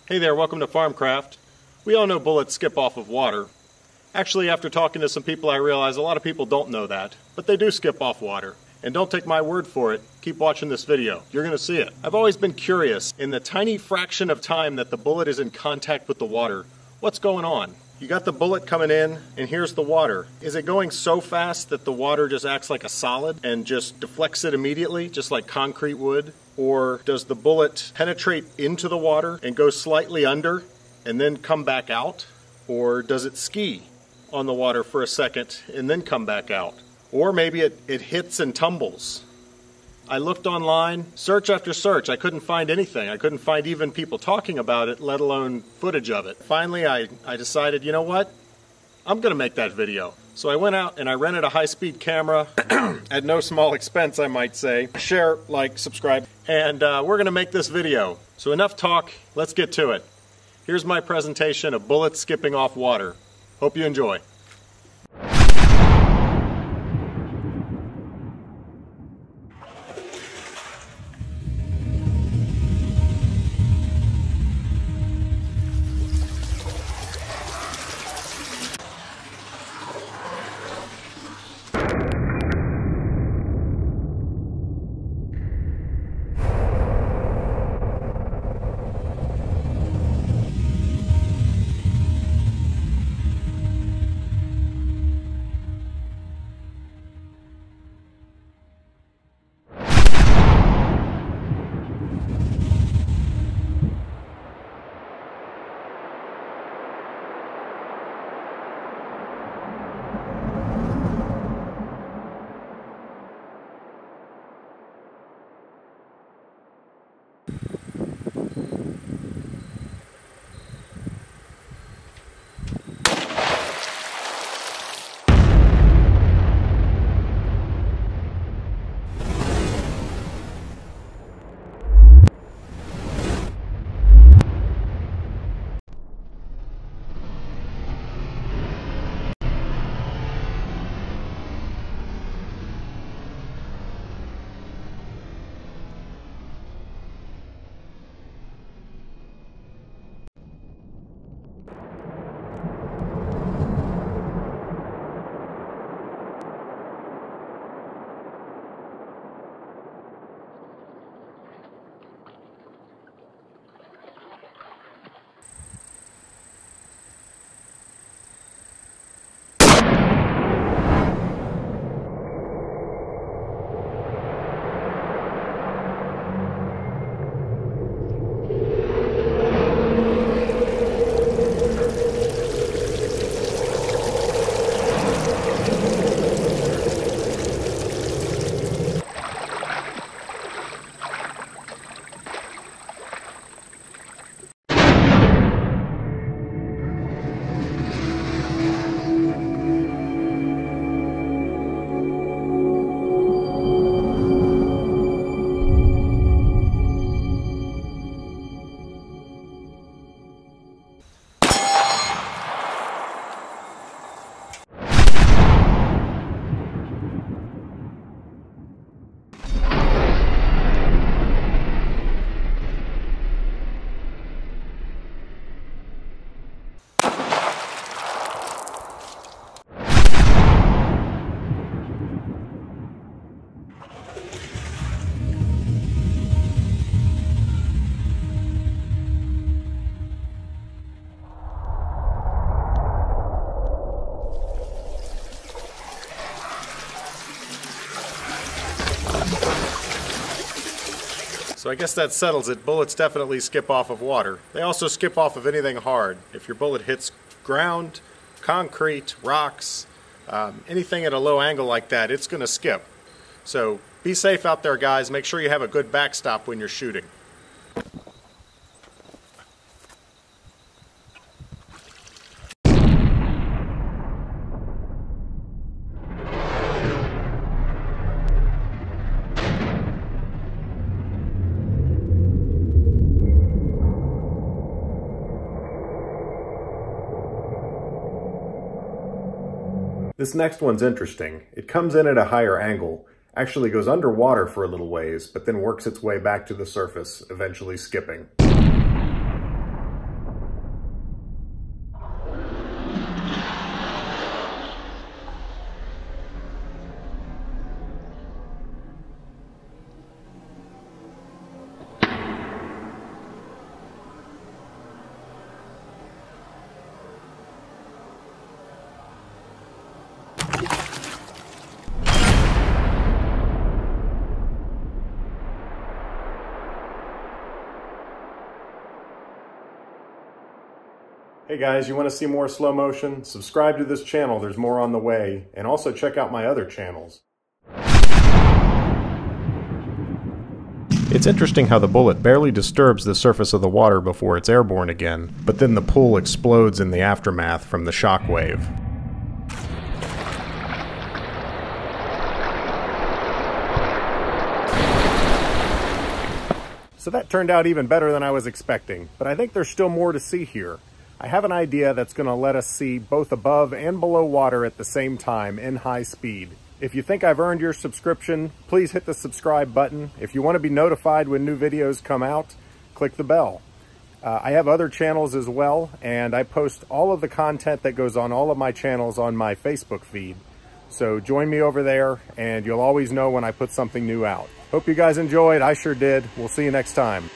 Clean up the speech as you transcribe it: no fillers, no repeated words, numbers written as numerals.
Hey there, welcome to Farmcraft. We all know bullets skip off of water. Actually, after talking to some people, I realize a lot of people don't know that, but they do skip off water. And don't take my word for it, keep watching this video. You're gonna see it. I've always been curious, in the tiny fraction of time that the bullet is in contact with the water, what's going on? You got the bullet coming in, and here's the water. Is it going so fast that the water just acts like a solid and just deflects it immediately, just like concrete would? Or does the bullet penetrate into the water and go slightly under and then come back out? Or does it ski on the water for a second and then come back out? Or maybe it hits and tumbles. I looked online, search after search, I couldn't find anything. I couldn't find even people talking about it, let alone footage of it. Finally, I decided, you know what? I'm gonna make that video. So I went out and I rented a high-speed camera at no small expense, I might say. Share, like, subscribe, and we're gonna make this video. So enough talk, let's get to it. Here's my presentation of bullets skipping off water. Hope you enjoy. So I guess that settles it. Bullets definitely skip off of water. They also skip off of anything hard. If your bullet hits ground, concrete, rocks, anything at a low angle like that, it's going to skip. So be safe out there, guys. Make sure you have a good backstop when you're shooting. This next one's interesting. It comes in at a higher angle, actually goes underwater for a little ways, but then works its way back to the surface, eventually skipping. Hey guys, you want to see more slow motion? Subscribe to this channel, there's more on the way, and also check out my other channels. It's interesting how the bullet barely disturbs the surface of the water before it's airborne again, but then the pool explodes in the aftermath from the shock wave. So that turned out even better than I was expecting, but I think there's still more to see here. I have an idea that's going to let us see both above and below water at the same time in high speed. If you think I've earned your subscription, please hit the subscribe button. If you want to be notified when new videos come out, click the bell. I have other channels as well, and I post all of the content that goes on all of my channels on my Facebook feed. So join me over there, and you'll always know when I put something new out. Hope you guys enjoyed. I sure did. We'll see you next time.